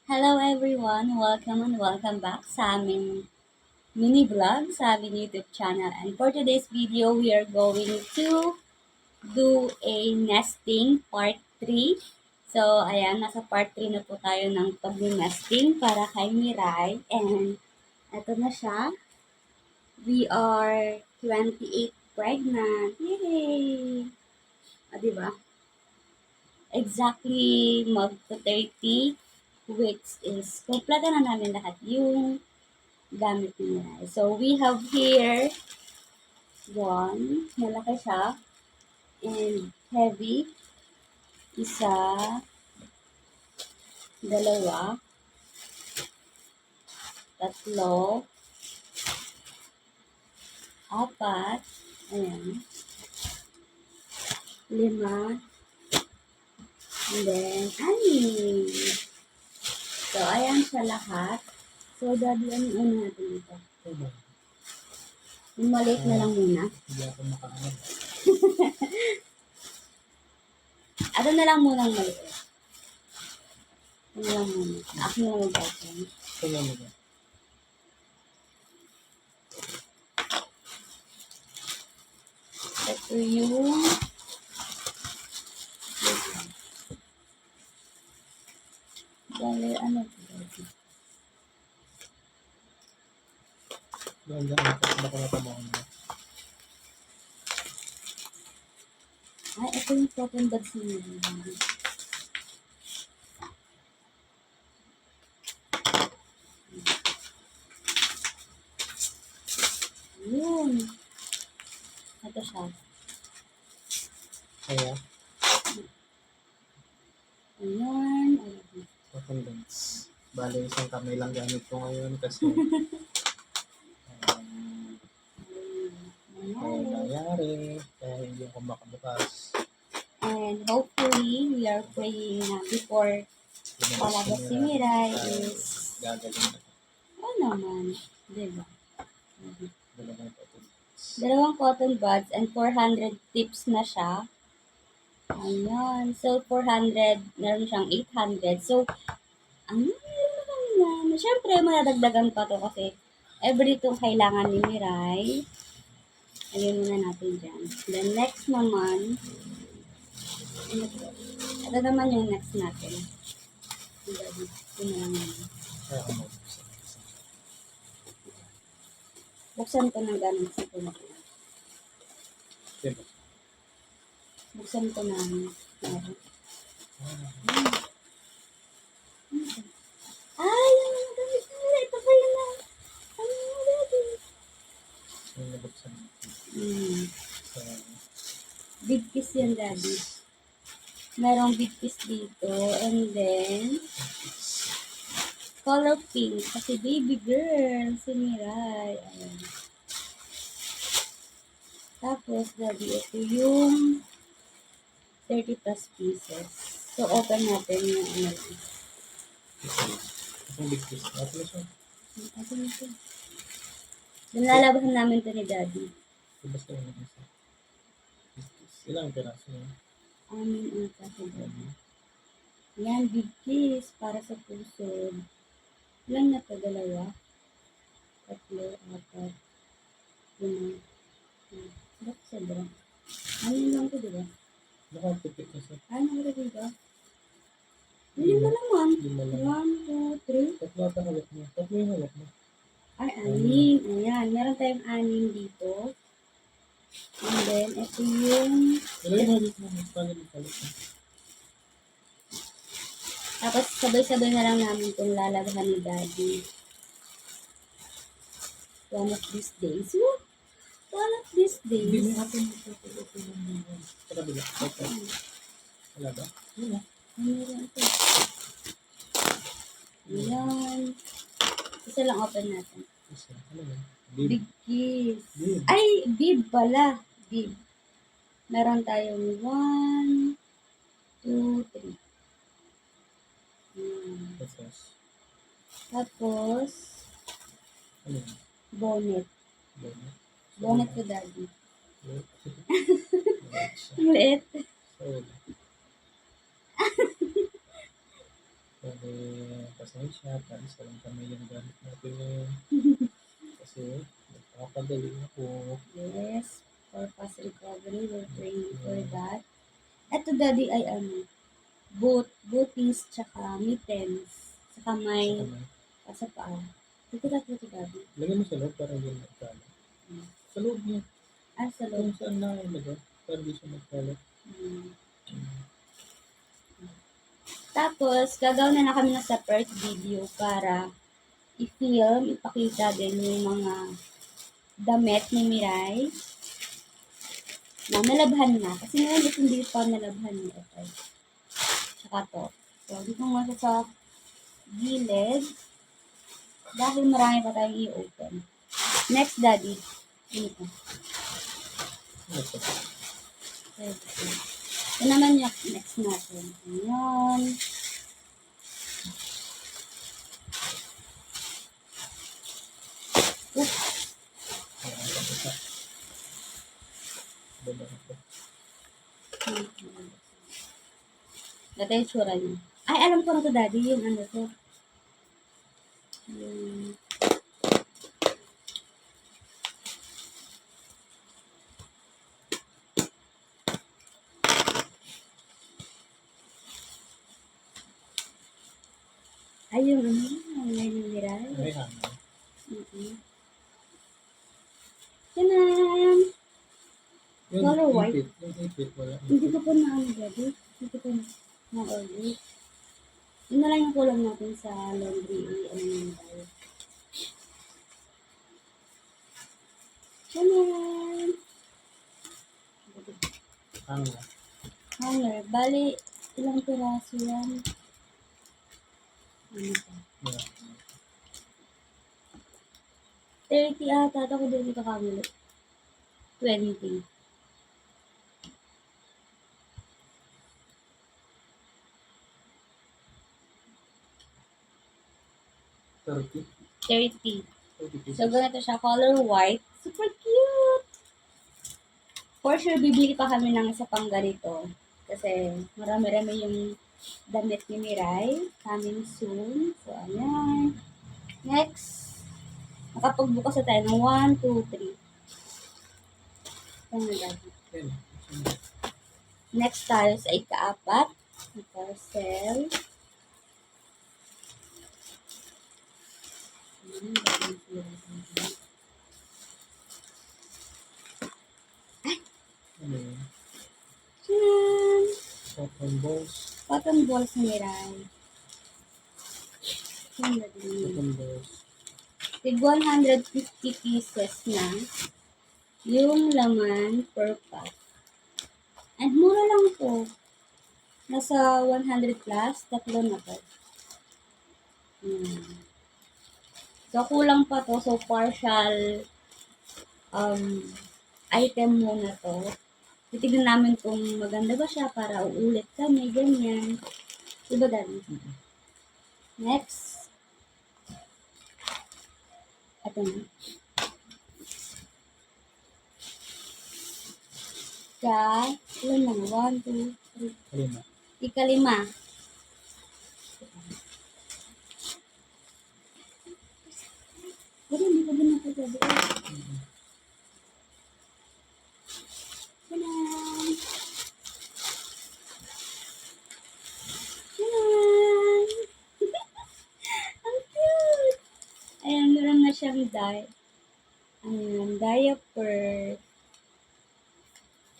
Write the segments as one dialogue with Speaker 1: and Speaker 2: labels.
Speaker 1: Hello everyone! Welcome and welcome back sa aming mini vlog sa aming YouTube channel. And for today's video, we are going to do a nesting part 3. So, ayan, nasa part 3 na po tayo ng pag-nesting para kay Mirai. And eto na siya. We are 28 pregnant. Yay! Diba? Exactly mag-30 weeks is kompleto na namin lahat yung gamit nila. So, we have here one, malaki siya, and heavy, isa, dalawa, tatlo, apat, ayan, lima, and then, anim. So, ayan siya lahat. So, daddy, ano natin dito? Yung maliit na lang muna.
Speaker 2: Hindi ako makaano.
Speaker 1: Ano na lang muna ang maliit. Ano lang muna. Ako na lang mag-open.
Speaker 2: Tingnan mo ba?
Speaker 1: Ito yung bale, ano ito?
Speaker 2: Doon baka natamaan mo.
Speaker 1: Ay, ito yung cotton buds niya. Yun. Ito siya.
Speaker 2: Kaya,
Speaker 1: Ayan.
Speaker 2: condense. Bale, isang kamay lang gamit ko ngayon kasi may nangyari. Kaya hindi ako makabukas.
Speaker 1: And hopefully, we are praying na before talaga si Mirai is,
Speaker 2: gagaling na.
Speaker 1: ano naman, diba?
Speaker 2: Dalawang ito.
Speaker 1: Dalawang cotton buds and 400 tips na siya. Ayan. So, 400, meron siyang 800. So, ano, meron na kami na. Siyempre, madadagdagan pa to kasi every itong kailangan ni Mirai. Ayun muna natin dyan. Then, next naman, ito naman yung next natin. Ito na lang yun.
Speaker 2: Kaya ako mabuksan.
Speaker 1: Buksan ko ng ganun sa ito.
Speaker 2: Diba?
Speaker 1: Buksan ko ng ay, yung gamit nila. Ito pa yun na. Ano yung daddy?
Speaker 2: Yung nabuksan. So,
Speaker 1: Big kiss yan, daddy. Merong big kiss dito. And then, color pink. Kasi baby girl. Si Mirai. Ayan. Tapos, daddy, ito yung 30 plus pieces. So, open natin yung ano.
Speaker 2: itong big piece. Ito na siya.
Speaker 1: Ito na ito. Nalalabahan namin ito ni daddy.
Speaker 2: Diba sa yung isa? Big piece. Ilang piraso yun?
Speaker 1: Amin ang kasi daddy. Yan, big kiss para sa puso. Ilan na to? Dalawa? Tatlo, apat, lima. Ba't sobra? Ano lang to, diba?
Speaker 2: Nakapipit na siya.
Speaker 1: Ano ba diba? Lima naman.
Speaker 2: Lima lang.
Speaker 1: 1, 2, 3.
Speaker 2: Tatlo ata hawak mo. Tatlo yung hawak mo.
Speaker 1: Ay, anim. Ayan, meron tayong anim dito. And then, ito yung...
Speaker 2: Ilagay mo dito. Palit mo.
Speaker 1: Tapos, sabay-sabay na lang namin itong lalaghan ni daddy. One of these days. Woo! One of these
Speaker 2: Hindi
Speaker 1: days.
Speaker 2: mo natin ito. Sa kabila. Okay. Wala ba? Yun na.
Speaker 1: Meron ito. Ayan. Isa lang open natin.
Speaker 2: Isa. Ano yun?
Speaker 1: Big kiss.
Speaker 2: Bib.
Speaker 1: Ay, bib pala. Bib. Meron tayong 1, 2, 3.
Speaker 2: Tapos.
Speaker 1: Tapos,
Speaker 2: Ano yun?
Speaker 1: bonnet.
Speaker 2: Bonnet.
Speaker 1: Bonnet ko daddy.
Speaker 2: Bonnet.
Speaker 1: Liit.
Speaker 2: So, Bali, pasensya, tapos walang kamay yung gamit natin ngayon. Kasi nagpapagaling ako.
Speaker 1: Yes, for fast recovery, we're praying for that. Ito, Daddy, ay ano, booties, tsaka mittens, tsaka
Speaker 2: Sa
Speaker 1: may
Speaker 2: kamay.
Speaker 1: sa paa. Dito ka ito, Daddy.
Speaker 2: Lagyan mo sa loob para hindi magkalat. Sa loob niya.
Speaker 1: Sa
Speaker 2: Kung
Speaker 1: loob.
Speaker 2: saan na ilagay, para di siya magkalat.
Speaker 1: Hmm. Tapos, gagawin na kami ng separate video para i-film, ipakita din yung mga damit ni Mirai na nalabhan na. Kasi ngayon ito hindi pa nalabhan niya ito. Tsaka to. So, dito mo siya sa gilid. Dahil marami pa tayong i-open. Next, Daddy. Ano ito?
Speaker 2: Ito.
Speaker 1: Ito naman yung next natin. Ayan. Oops.
Speaker 2: Ayan, ito isa. Baba ito.
Speaker 1: Dati yung tsura niya. Ay, alam ko na to, Daddy. Yung ano to. Yung... Ay, yung ano. Ang nililiray.
Speaker 2: Ay, hangin.
Speaker 1: Tanan!
Speaker 2: Yung
Speaker 1: Color white.
Speaker 2: ipit. Yung ipit, wala.
Speaker 1: Hindi ko pa na ano, Daddy. Hindi ko pa na-order. Yun na lang yung kulang natin sa laundry. Ano yun tayo. Tanan!
Speaker 2: Hangin.
Speaker 1: Hanger. Bali, ilang piraso yan? Ano pa?
Speaker 2: Yeah.
Speaker 1: 30 ata. Ako din dito kamili. 20.
Speaker 2: Turkey.
Speaker 1: 30.
Speaker 2: 30 pieces.
Speaker 1: So, ganito siya. Color white. Super cute! For sure, bibili pa kami ng isa pang ganito. Kasi marami-rami yung damit ni Mirai. Coming soon. So, ayan. Next. Nakapagbukas na tayo ng 1, 2, 3. Ano dati?
Speaker 2: Yan.
Speaker 1: Next tayo sa ikaapat. Yung parcel.
Speaker 2: Ano yun?
Speaker 1: Tiyan!
Speaker 2: Cotton balls.
Speaker 1: Cotton balls ni Mirai.
Speaker 2: Cotton balls.
Speaker 1: Tig 150 pieces na yung laman per pack. And mura lang to. Nasa 100 plus, tatlo na to. So, kulang pa to. So, partial item muna to. Titignan namin kung maganda ba siya para uulit kami, ganyan. Diba, Daddy? Next. Ito na. Ilan lang? 1, 2, 3.
Speaker 2: Lima.
Speaker 1: Ikalima. Hindi ko din napasabi. Tanan! Tanan! Ang cute! Ayan, meron na siyang diaper.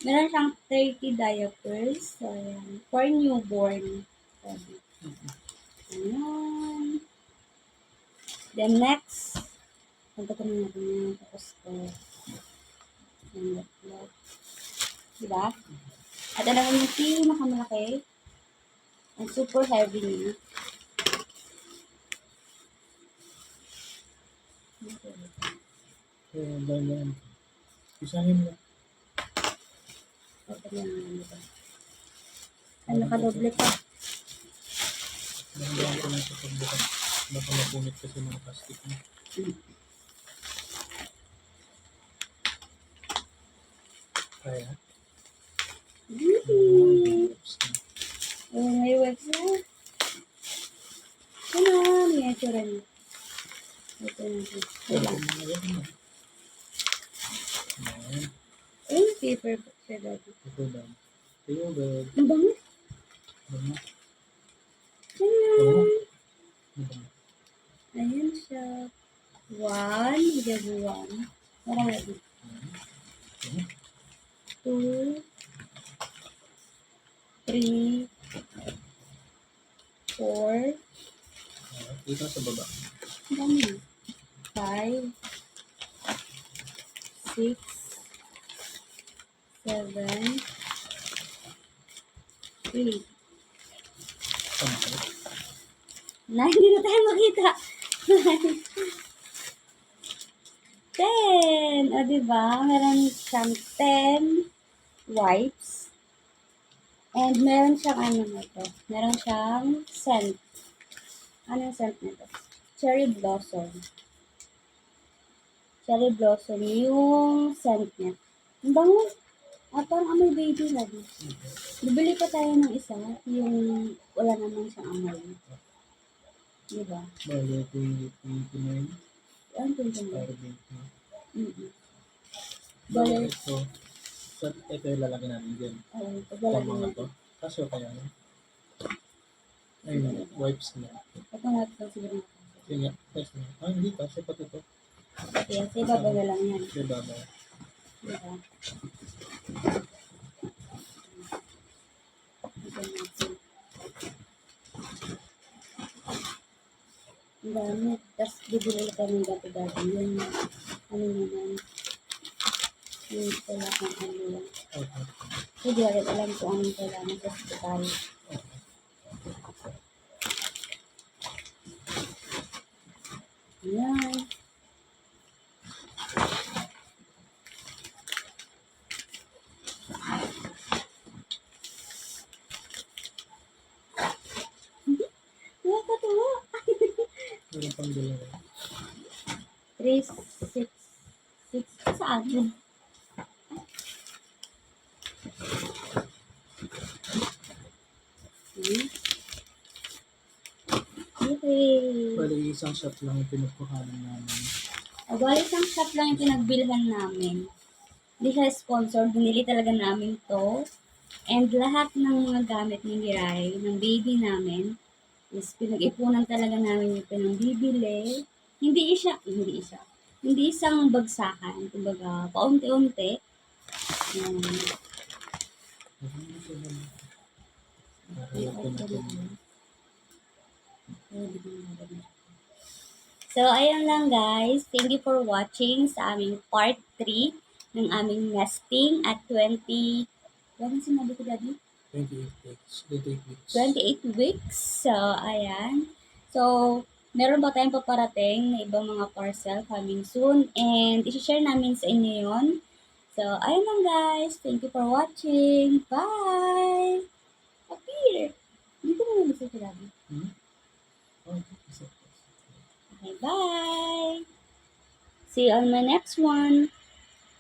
Speaker 1: Meron siyang 30 diapers. So, ayan. For newborn. Ayan. Then, next. Punta ko na natin yan. Tapos ko. Ayan, look. Diba? At alam yung pinakamalaki. Ang super heavy niya.
Speaker 2: Ganyan. Isahin mo.
Speaker 1: Okay lang naman ito. Ay, nakadoble pa.
Speaker 2: Dahan ko lang sa pagbukas. Baka mapunit kasi mga plastic mo. Kaya?
Speaker 1: May webs na. May webs na. Tanan! yung itsura niya. Ito natin.
Speaker 2: Pwede
Speaker 1: Wala.
Speaker 2: mo na yan. Ayan.
Speaker 1: Ayun, paper book siya dati.
Speaker 2: Ito ba? Ito yung bag.
Speaker 1: Ang bango.
Speaker 2: Ano?
Speaker 1: Tcharam!
Speaker 2: Ano?
Speaker 1: Ayan siya. One. Gabi one. Marami.
Speaker 2: Ano?
Speaker 1: 2, 3, 4,
Speaker 2: Dito sa baba.
Speaker 1: dami. 5, 6, 7, 8.
Speaker 2: Tama ka.
Speaker 1: Na, hindi na tayo makita. 10. O, diba? Meron siyang 10 wipes. And meron siyang ano na ito. Meron siyang scent. Ano yung scent nito? Cherry blossom. Cherry blossom yung scent niya. Ang bango. Parang amoy baby na. Bibili pa tayo ng isa. Yung wala naman siyang amoy. Diba?
Speaker 2: Bale, 29.
Speaker 1: Ano po yung
Speaker 2: Para dito.
Speaker 1: Bale,
Speaker 2: Ito. Ito yung lalaki natin dyan.
Speaker 1: paglalagay
Speaker 2: Tama nga
Speaker 1: nito.
Speaker 2: to. Kaso kaya yun. Ayun, wipes na.
Speaker 1: Ito nga ito siguro.
Speaker 2: Yun nga. Test na. Hindi ka. Siya pati ito.
Speaker 1: Kaya sa ibaba na lang yan.
Speaker 2: Siya baba.
Speaker 1: Diba? Ito natin. Ang dami. Tapos bibili ka ng dati-dati. Yung ano naman. Yung pala kung ano yan.
Speaker 2: Okay.
Speaker 1: Hindi rin alam kung anong kailangan sa hospital. Ayan. Nakakatuwa.
Speaker 2: Meron pang dalawa.
Speaker 1: 3, 6, 6. Saan? Okay.
Speaker 2: Bale, isang shot lang yung pinagkuhanan namin.
Speaker 1: Bali, isang shop lang yung pinagbilhan namin. Hindi siya sponsor. Binili talaga namin to. And lahat ng mga gamit ni Hiray, ng baby namin, is pinag-ipunan talaga namin yung pinangbibili. Hindi isang bagsakan. Kumbaga, paunti-unti. So, ayun lang guys. Thank you for watching sa aming part 3 ng aming nesting at 20... Ano sinabi ko, Daddy?
Speaker 2: 28 weeks. 28 weeks.
Speaker 1: 28 weeks. So, ayan. So, meron ba tayong paparating na ibang mga parcel coming soon? And isi-share namin sa inyo yun. So, ayun lang guys. Thank you for watching. Bye! Appear! Hindi ko naman gusto sinabi.
Speaker 2: Okay.
Speaker 1: Okay, bye! See you on my next one.